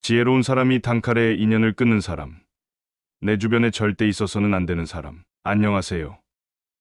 지혜로운 사람이 단칼에 인연을 끊는 사람. 내 주변에 절대 있어서는 안 되는 사람. 안녕하세요.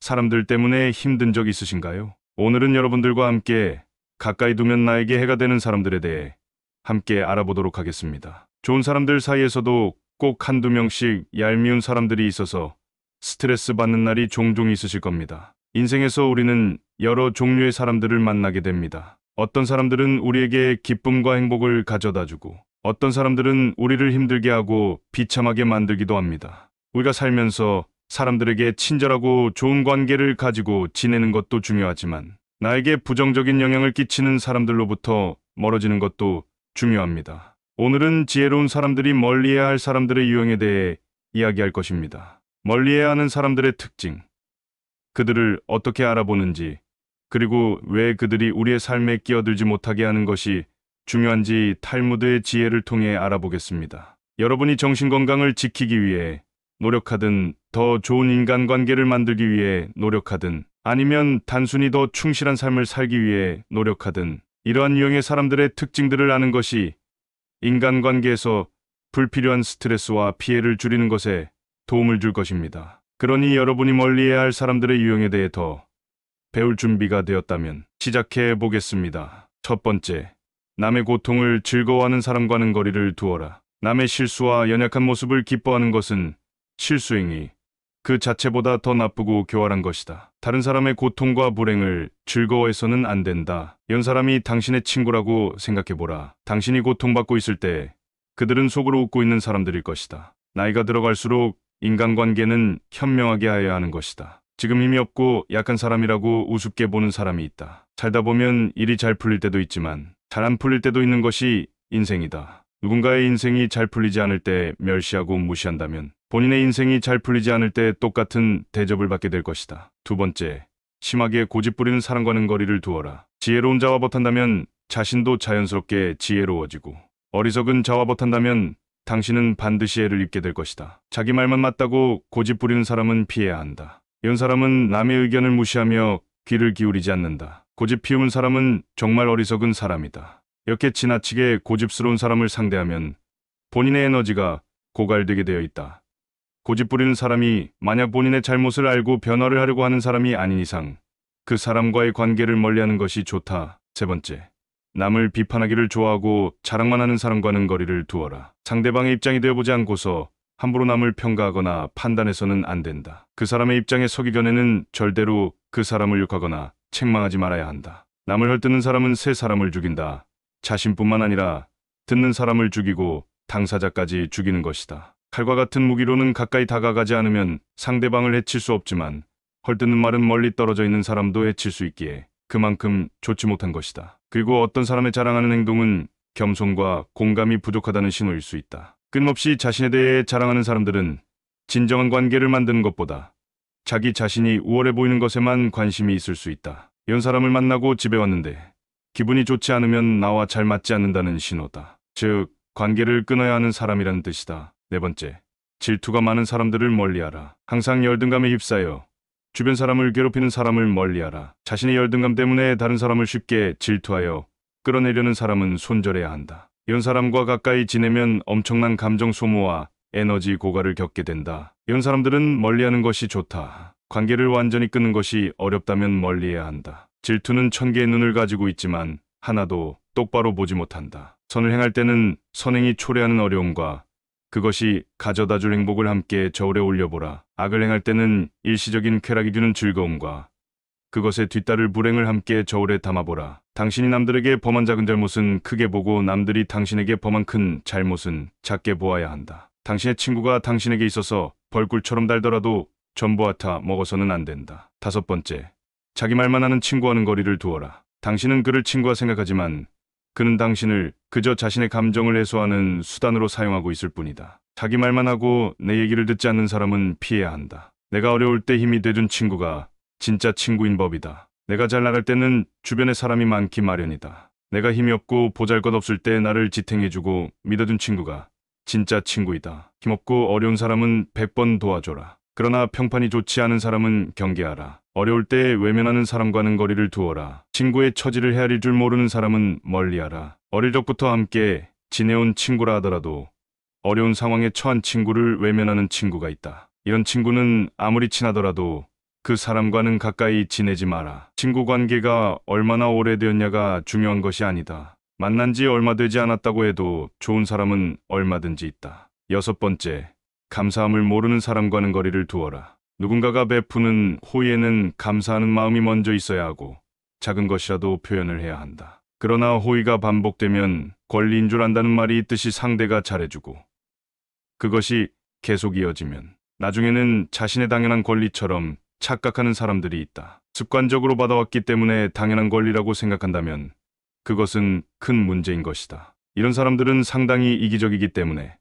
사람들 때문에 힘든 적 있으신가요? 오늘은 여러분들과 함께 가까이 두면 나에게 해가 되는 사람들에 대해 함께 알아보도록 하겠습니다. 좋은 사람들 사이에서도 꼭 한두 명씩 얄미운 사람들이 있어서 스트레스 받는 날이 종종 있으실 겁니다. 인생에서 우리는 여러 종류의 사람들을 만나게 됩니다. 어떤 사람들은 우리에게 기쁨과 행복을 가져다주고 어떤 사람들은 우리를 힘들게 하고 비참하게 만들기도 합니다. 우리가 살면서 사람들에게 친절하고 좋은 관계를 가지고 지내는 것도 중요하지만 나에게 부정적인 영향을 끼치는 사람들로부터 멀어지는 것도 중요합니다. 오늘은 지혜로운 사람들이 멀리해야 할 사람들의 유형에 대해 이야기할 것입니다. 멀리해야 하는 사람들의 특징, 그들을 어떻게 알아보는지, 그리고 왜 그들이 우리의 삶에 끼어들지 못하게 하는 것이 중요한지 탈무드의 지혜를 통해 알아보겠습니다. 여러분이 정신건강을 지키기 위해 노력하든 더 좋은 인간관계를 만들기 위해 노력하든 아니면 단순히 더 충실한 삶을 살기 위해 노력하든 이러한 유형의 사람들의 특징들을 아는 것이 인간관계에서 불필요한 스트레스와 피해를 줄이는 것에 도움을 줄 것입니다. 그러니 여러분이 멀리해야 할 사람들의 유형에 대해 더 배울 준비가 되었다면 시작해 보겠습니다. 첫 번째, 남의 고통을 즐거워하는 사람과는 거리를 두어라. 남의 실수와 연약한 모습을 기뻐하는 것은 실수행위 그 자체보다 더 나쁘고 교활한 것이다. 다른 사람의 고통과 불행을 즐거워해서는 안 된다. 이런 사람이 당신의 친구라고 생각해보라. 당신이 고통받고 있을 때 그들은 속으로 웃고 있는 사람들일 것이다. 나이가 들어갈수록 인간관계는 현명하게 하여야 하는 것이다. 지금 힘이 없고 약한 사람이라고 우습게 보는 사람이 있다. 살다 보면 일이 잘 풀릴 때도 있지만 잘 안 풀릴 때도 있는 것이 인생이다. 누군가의 인생이 잘 풀리지 않을 때 멸시하고 무시한다면 본인의 인생이 잘 풀리지 않을 때 똑같은 대접을 받게 될 것이다. 두 번째, 심하게 고집부리는 사람과는 거리를 두어라. 지혜로운 자와 버탄다면 자신도 자연스럽게 지혜로워지고 어리석은 자와 버탄다면 당신은 반드시 해를 입게 될 것이다. 자기 말만 맞다고 고집부리는 사람은 피해야 한다. 이런 사람은 남의 의견을 무시하며 귀를 기울이지 않는다. 고집 피우는 사람은 정말 어리석은 사람이다. 이렇게 지나치게 고집스러운 사람을 상대하면 본인의 에너지가 고갈되게 되어 있다. 고집 부리는 사람이 만약 본인의 잘못을 알고 변화를 하려고 하는 사람이 아닌 이상 그 사람과의 관계를 멀리하는 것이 좋다. 세 번째, 남을 비판하기를 좋아하고 자랑만 하는 사람과는 거리를 두어라. 상대방의 입장이 되어보지 않고서 함부로 남을 평가하거나 판단해서는 안 된다. 그 사람의 입장에 서기 전에는 절대로 그 사람을 욕하거나 책망하지 말아야 한다. 남을 헐뜯는 사람은 새 사람을 죽인다. 자신뿐만 아니라 듣는 사람을 죽이고 당사자까지 죽이는 것이다. 칼과 같은 무기로는 가까이 다가가지 않으면 상대방을 해칠 수 없지만 헐뜯는 말은 멀리 떨어져 있는 사람도 해칠 수 있기에 그만큼 좋지 못한 것이다. 그리고 어떤 사람의 자랑하는 행동은 겸손과 공감이 부족하다는 신호일 수 있다. 끊임없이 자신에 대해 자랑하는 사람들은 진정한 관계를 만드는 것보다 자기 자신이 우월해 보이는 것에만 관심이 있을 수 있다. 이런 사람을 만나고 집에 왔는데 기분이 좋지 않으면 나와 잘 맞지 않는다는 신호다. 즉, 관계를 끊어야 하는 사람이라는 뜻이다. 네 번째, 질투가 많은 사람들을 멀리하라. 항상 열등감에 휩싸여 주변 사람을 괴롭히는 사람을 멀리하라. 자신의 열등감 때문에 다른 사람을 쉽게 질투하여 끌어내려는 사람은 손절해야 한다. 이런 사람과 가까이 지내면 엄청난 감정 소모와 에너지 고갈을 겪게 된다. 이런 사람들은 멀리하는 것이 좋다. 관계를 완전히 끊는 것이 어렵다면 멀리해야 한다. 질투는 1000개의 눈을 가지고 있지만 하나도 똑바로 보지 못한다. 선을 행할 때는 선행이 초래하는 어려움과 그것이 가져다줄 행복을 함께 저울에 올려보라. 악을 행할 때는 일시적인 쾌락이 주는 즐거움과 그것에 뒤따를 불행을 함께 저울에 담아보라. 당신이 남들에게 범한 작은 잘못은 크게 보고 남들이 당신에게 범한 큰 잘못은 작게 보아야 한다. 당신의 친구가 당신에게 있어서 벌꿀처럼 달더라도 전부아타 먹어서는 안 된다. 다섯 번째, 자기 말만 하는 친구와는 거리를 두어라. 당신은 그를 친구라 생각하지만 그는 당신을 그저 자신의 감정을 해소하는 수단으로 사용하고 있을 뿐이다. 자기 말만 하고 내 얘기를 듣지 않는 사람은 피해야 한다. 내가 어려울 때 힘이 돼준 친구가 진짜 친구인 법이다. 내가 잘 나갈 때는 주변에 사람이 많기 마련이다. 내가 힘이 없고 보잘것없을 때 나를 지탱해주고 믿어준 친구가 진짜 친구이다. 힘없고 어려운 사람은 100번 도와줘라. 그러나 평판이 좋지 않은 사람은 경계하라. 어려울 때 외면하는 사람과는 거리를 두어라. 친구의 처지를 헤아릴 줄 모르는 사람은 멀리하라. 어릴 적부터 함께 지내온 친구라 하더라도 어려운 상황에 처한 친구를 외면하는 친구가 있다. 이런 친구는 아무리 친하더라도 그 사람과는 가까이 지내지 마라. 친구 관계가 얼마나 오래되었냐가 중요한 것이 아니다. 만난 지 얼마 되지 않았다고 해도 좋은 사람은 얼마든지 있다. 여섯 번째, 감사함을 모르는 사람과는 거리를 두어라. 누군가가 베푸는 호의에는 감사하는 마음이 먼저 있어야 하고 작은 것이라도 표현을 해야 한다. 그러나 호의가 반복되면 권리인 줄 안다는 말이 있듯이 상대가 잘해주고 그것이 계속 이어지면 나중에는 자신의 당연한 권리처럼 착각하는 사람들이 있다. 습관적으로 받아왔기 때문에 당연한 권리라고 생각한다면 그것은 큰 문제인 것이다. 이런 사람들은 상당히 이기적이기 때문에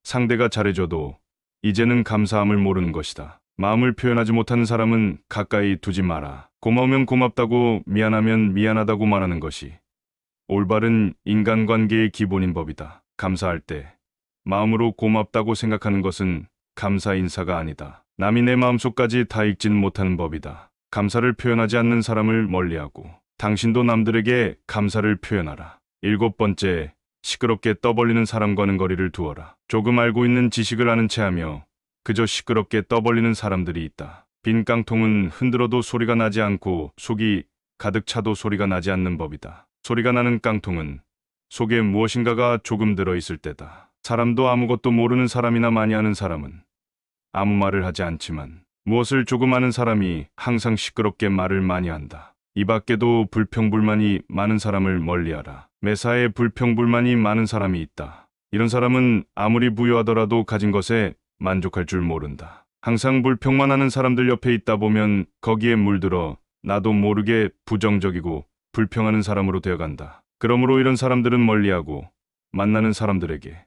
상대가 잘해줘도 이제는 감사함을 모르는 것이다. 마음을 표현하지 못하는 사람은 가까이 두지 마라. 고마우면 고맙다고 미안하면 미안하다고 말하는 것이 올바른 인간관계의 기본인 법이다. 감사할 때 마음으로 고맙다고 생각하는 것은 감사 인사가 아니다. 남이 내 마음속까지 다 읽지는 못하는 법이다. 감사를 표현하지 않는 사람을 멀리하고 당신도 남들에게 감사를 표현하라. 일곱 번째, 시끄럽게 떠벌리는 사람과는 거리를 두어라. 조금 알고 있는 지식을 아는 체하며 그저 시끄럽게 떠벌리는 사람들이 있다. 빈 깡통은 흔들어도 소리가 나지 않고 속이 가득 차도 소리가 나지 않는 법이다. 소리가 나는 깡통은 속에 무엇인가가 조금 들어있을 때다. 사람도 아무것도 모르는 사람이나 많이 아는 사람은 아무 말을 하지 않지만 무엇을 조금 아는 사람이 항상 시끄럽게 말을 많이 한다. 이 밖에도 불평불만이 많은 사람을 멀리하라. 매사에 불평불만이 많은 사람이 있다. 이런 사람은 아무리 부유하더라도 가진 것에 만족할 줄 모른다. 항상 불평만 하는 사람들 옆에 있다 보면 거기에 물들어 나도 모르게 부정적이고 불평하는 사람으로 되어간다. 그러므로 이런 사람들은 멀리하고 만나는 사람들에게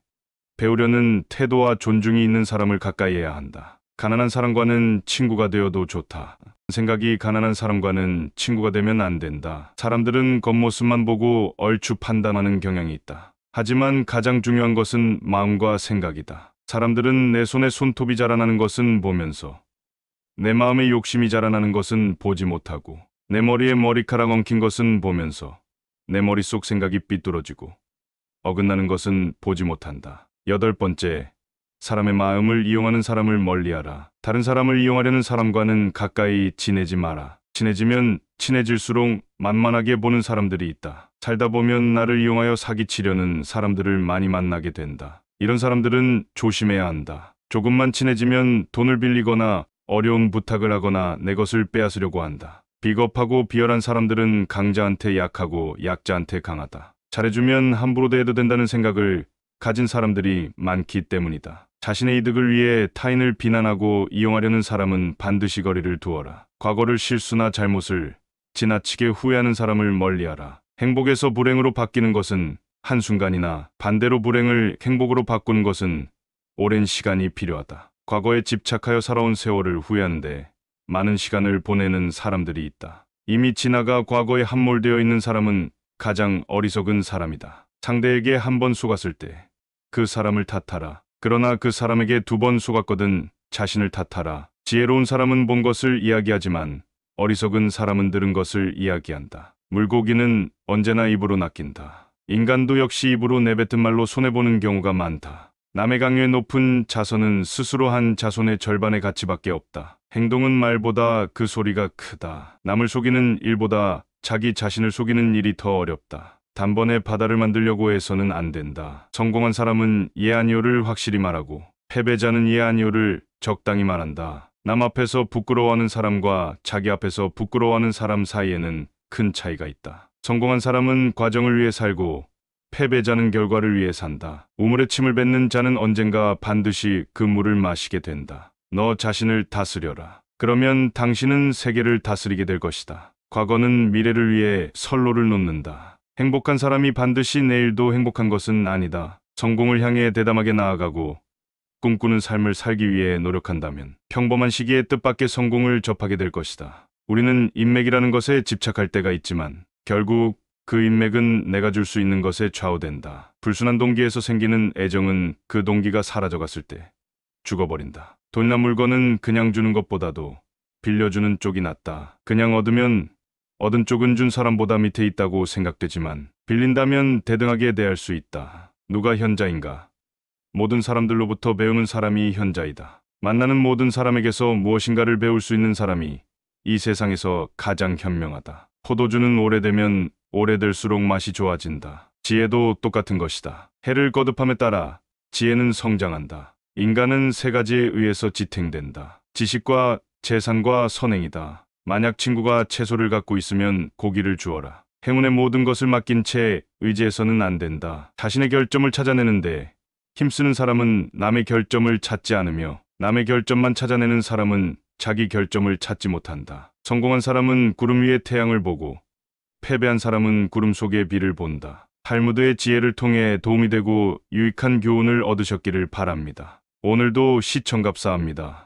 배우려는 태도와 존중이 있는 사람을 가까이 해야 한다. 가난한 사람과는 친구가 되어도 좋다. 생각이 가난한 사람과는 친구가 되면 안 된다. 사람들은 겉모습만 보고 얼추 판단하는 경향이 있다. 하지만 가장 중요한 것은 마음과 생각이다. 사람들은 내 손에 손톱이 자라나는 것은 보면서 내 마음에 욕심이 자라나는 것은 보지 못하고 내 머리에 머리카락 엉킨 것은 보면서 내 머릿속 생각이 삐뚤어지고 어긋나는 것은 보지 못한다. 여덟 번째, 사람의 마음을 이용하는 사람을 멀리하라. 다른 사람을 이용하려는 사람과는 가까이 지내지 마라. 친해지면 친해질수록 만만하게 보는 사람들이 있다. 살다 보면 나를 이용하여 사기치려는 사람들을 많이 만나게 된다. 이런 사람들은 조심해야 한다. 조금만 친해지면 돈을 빌리거나 어려운 부탁을 하거나 내 것을 빼앗으려고 한다. 비겁하고 비열한 사람들은 강자한테 약하고 약자한테 강하다. 잘해주면 함부로 대해도 된다는 생각을 가진 사람들이 많기 때문이다. 자신의 이득을 위해 타인을 비난하고 이용하려는 사람은 반드시 거리를 두어라. 과거를 실수나 잘못을 지나치게 후회하는 사람을 멀리하라. 행복에서 불행으로 바뀌는 것은 한순간이나 반대로 불행을 행복으로 바꾸는 것은 오랜 시간이 필요하다. 과거에 집착하여 살아온 세월을 후회하는데 많은 시간을 보내는 사람들이 있다. 이미 지나가 과거에 함몰되어 있는 사람은 가장 어리석은 사람이다. 상대에게 한 번 속았을 때 그 사람을 탓하라. 그러나 그 사람에게 두 번 속았거든 자신을 탓하라. 지혜로운 사람은 본 것을 이야기하지만 어리석은 사람은 들은 것을 이야기한다. 물고기는 언제나 입으로 낚인다. 인간도 역시 입으로 내뱉은 말로 손해보는 경우가 많다. 남의 강요에 높은 자선은 스스로 한 자손의 절반의 가치밖에 없다. 행동은 말보다 그 소리가 크다. 남을 속이는 일보다 자기 자신을 속이는 일이 더 어렵다. 단번에 바다를 만들려고 해서는 안 된다. 성공한 사람은 예 아니오를 확실히 말하고 패배자는 예 아니오를 적당히 말한다. 남 앞에서 부끄러워하는 사람과 자기 앞에서 부끄러워하는 사람 사이에는 큰 차이가 있다. 성공한 사람은 과정을 위해 살고 패배자는 결과를 위해 산다. 우물에 침을 뱉는 자는 언젠가 반드시 그 물을 마시게 된다. 너 자신을 다스려라. 그러면 당신은 세계를 다스리게 될 것이다. 과거는 미래를 위해 선로를 놓는다. 행복한 사람이 반드시 내일도 행복한 것은 아니다. 성공을 향해 대담하게 나아가고 꿈꾸는 삶을 살기 위해 노력한다면 평범한 시기에 뜻밖의 성공을 접하게 될 것이다. 우리는 인맥이라는 것에 집착할 때가 있지만 결국 그 인맥은 내가 줄 수 있는 것에 좌우된다. 불순한 동기에서 생기는 애정은 그 동기가 사라져갔을 때 죽어버린다. 돈이나 물건은 그냥 주는 것보다도 빌려주는 쪽이 낫다. 그냥 얻으면 얻은 쪽은 준 사람보다 밑에 있다고 생각되지만 빌린다면 대등하게 대할 수 있다. 누가 현자인가? 모든 사람들로부터 배우는 사람이 현자이다. 만나는 모든 사람에게서 무엇인가를 배울 수 있는 사람이 이 세상에서 가장 현명하다. 포도주는 오래되면 오래될수록 맛이 좋아진다. 지혜도 똑같은 것이다. 해를 거듭함에 따라 지혜는 성장한다. 인간은 세 가지에 의해서 지탱된다. 지식과 재산과 선행이다. 만약 친구가 채소를 갖고 있으면 고기를 주어라. 행운의 모든 것을 맡긴 채 의지해서는 안 된다. 자신의 결점을 찾아내는데 힘쓰는 사람은 남의 결점을 찾지 않으며 남의 결점만 찾아내는 사람은 자기 결점을 찾지 못한다. 성공한 사람은 구름 위의 태양을 보고 패배한 사람은 구름 속의 비를 본다. 탈무드의 지혜를 통해 도움이 되고 유익한 교훈을 얻으셨기를 바랍니다. 오늘도 시청 감사합니다.